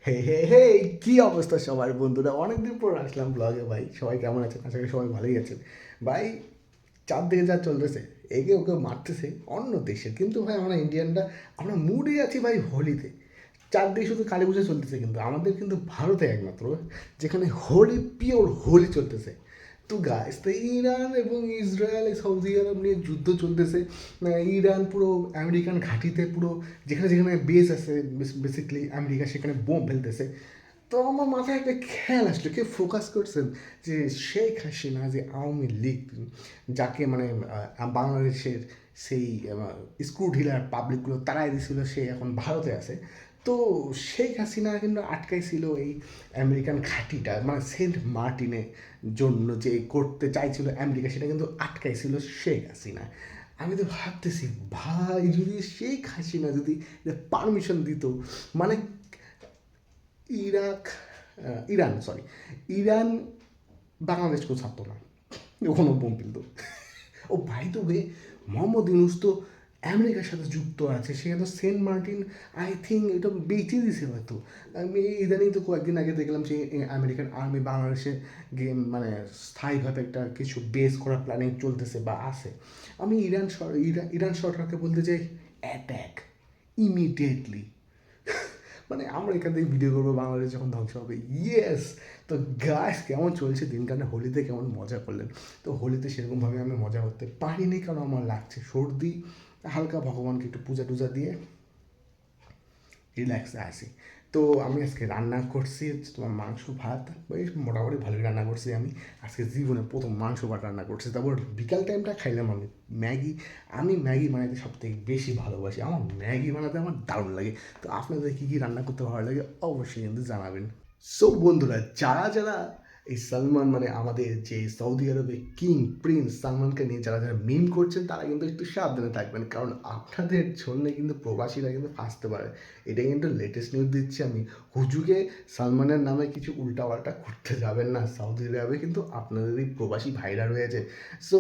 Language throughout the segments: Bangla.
হে হে হে, কি অবস্থা সবার বন্ধুরা? অনেকদিন পর আসলাম ব্লগে ভাই। সবাই কেমন আছেন? আশা করি সবাই ভালোই আছেন ভাই। চারদিকে যা চলতেছে, একে ওকে মারতেছে অন্য দেশের, কিন্তু ভাই আমরা ইন্ডিয়ানরা আমরা মুডে আছি ভাই হোলিতে। চারদিকে শুধু কালী পুজো চলতেছে, কিন্তু আমাদের কিন্তু ভারতে একমাত্র যেখানে হোলি, পিওর হোলি চলতেছে। তো গাইস, তো ইরান এবং ইসরায়েল, সৌদি আরব নিয়ে যুদ্ধ চলতেছে। ইরান পুরো আমেরিকান ঘাঁটিতে, পুরো যেখানে যেখানে বেস আছে বেসিকলি আমেরিকা, সেখানে বোম ফেলতেছে। তো আমার মাথায় একটা খেয়াল আসলো, কেউ ফোকাস করছেন যে শেখ হাসিনা যে আওয়ামী লীগ, যাকে মানে বাংলাদেশের সেই স্ক্রু ঢিলার পাবলিকগুলো তারাই দিছিল, সে এখন ভারতে আছে। তো শেখ হাসিনা কিন্তু আটকাইছিল এই আমেরিকান ঘাঁটিটা, মানে সেন্ট মার্টিনের জন্য যে করতে চাইছিল আমেরিকা, সেটা কিন্তু আটকাইছিল শেখ হাসিনা। আমি তো ভাবতেছি ভাই, যদি শেখ হাসিনা যদি পারমিশন দিত, মানে ইরাক ইরান সরি ইরান বাংলাদেশকেও ছাড়তো না, কোনো বোম কিন্তু। ও ভাই, তো বে মোহাম্মদ ইউনুস তো আমেরিকার সাথে যুক্ত আছে, সেখানে তো সেন্ট মার্টিন আই থিঙ্ক এটা বেঁচে দিছে হয়তো। আমি ইদানিং তো কয়েকদিন আগে দেখলাম যে আমেরিকান আর্মি বাংলাদেশে গেম মানে স্থায়ীভাবে একটা কিছু বেস করার প্ল্যানিং চলতেছে বা আছে। আমি ইরান সরকারকে বলতে চাই, অ্যাট্যাক ইমিডিয়েটলি। মানে আমরা এখান থেকে ভিডিও করবো, বাংলাদেশ যখন ধ্বংস হবে। ইয়েস। তো গাইস, কেমন চলছে দিনকালে? হোলিতে কেমন মজা করলেন? তো হোলিতে সেরকমভাবে আমি মজা করতে পারিনি, কারণ আমার লাগছে সর্দি। হালকা ভগবানকে একটু পূজা টুজা দিয়ে রিল্যাক্সে আসি। তো আমি আজকে রান্না করছি হচ্ছে তোমার মাংস ভাত। বেশ মোটামুটি ভালোই রান্না করছি আমি। আজকে জীবনে প্রথম মাংস ভাত রান্না করছি। তারপর বিকাল টাইমটা খাইলাম আমি ম্যাগি। আমি ম্যাগি বানাইতে সব থেকে বেশি ভালোবাসি, আমার ম্যাগি বানাতে আমার দারুণ লাগে। তো আপনাদের কী কী রান্না করতে ভালো লাগে অবশ্যই কিন্তু জানাবেন। সো বন্ধুরা, যারা যারা এই সালমান মানে আমাদের যে সৌদি আরবের কিং প্রিন্স সালমানকে নিয়ে যারা যারা মিম করছেন, তারা কিন্তু একটু সাবধানে থাকবেন, কারণ আপনাদের জন্য কিন্তু প্রবাসীরা কিন্তু ফাঁসতে পারে। এটা কিন্তু লেটেস্ট নিউজ দিচ্ছি আমি। হুজুগে সালমানের নামে কিছু উল্টাপাল্টা করতে যাবেন না। সৌদি আরবে কিন্তু আপনাদেরই প্রবাসী ভাইরা রয়েছে। সো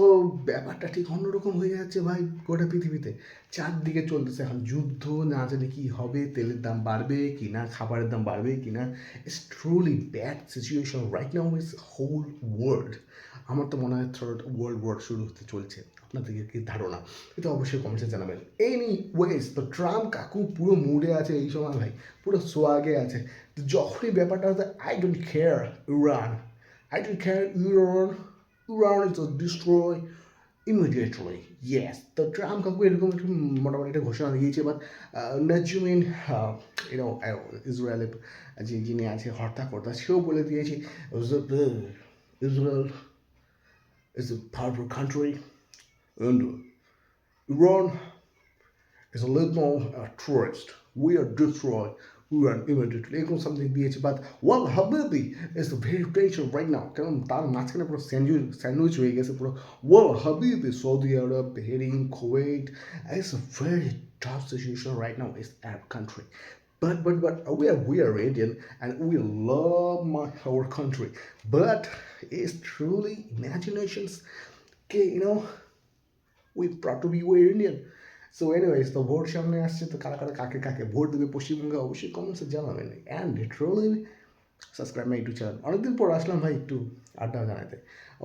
ব্যাপারটা ঠিক অন্যরকম হয়ে যাচ্ছে ভাই গোটা পৃথিবীতে। চারদিকে চলতেছে এখন যুদ্ধ, না জানি কী হবে, তেলের দাম বাড়বে কি না, খাবারের দাম বাড়বে কি না। It's truly bad situation right now is whole world. আমার তো মনে হয় থার্ড ওয়ার্ল্ড ওয়ার শুরু হতে চলছে। আপনাদের কি ধারণা? এটা অবশ্যই কমেন্টে জানাবেন। এনি ওয়েজ, তো ট্রাম্প কাকু পুরো মুডে আছে এই সময় ভাই, পুরো সোয়াগে আছে। তো যখনই ব্যাপারটা হচ্ছে, I don't care Iran, I don't care Iran, Iran is destroy immediately. Yes, তো ট্রাম্প কাকু এরকম একটু মোটামুটি একটা ঘোষণা দিয়েছে। বাট নাজুমিন ইউনো ইসরায়েলের যিনি আছে হর্তাকর্তা, সেও বলে দিয়েছে Israel is a powerful country and Iran is a little tourist. We are destroyed. We are immediately এরকম সামথিং দিয়েছে। বাট ওয়াল হাবিবি is very tension right now, কারণ তার মাঝখানে পুরো স্যান্ডউইচ হয়ে গেছে পুরো। ওয়াল হাবিবি Saudi Arab, Bahrain, Kuwait, it's a very tough situation right now. It's Arab country. But we are Indian and we love our country. But it's truly imaginations. Okay, we proud to be we're Indian. So anyways, তো ভোট সামনে আসছে, তো কারা কারা কাকে কাকে ভোট দেবে পশ্চিমবঙ্গে অবশ্যই কমেন্টসে জানাবেন। And literally subscribe my YouTube channel. অনেকদিন পর আসলাম ভাই একটু আড্ডা জানাতে।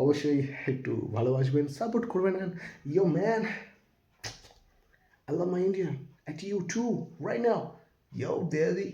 অবশ্যই একটু ভালোবাসবেন, সাপোর্ট করবেন। And yo man, I love my India. And you too, right now. Yo, daddy.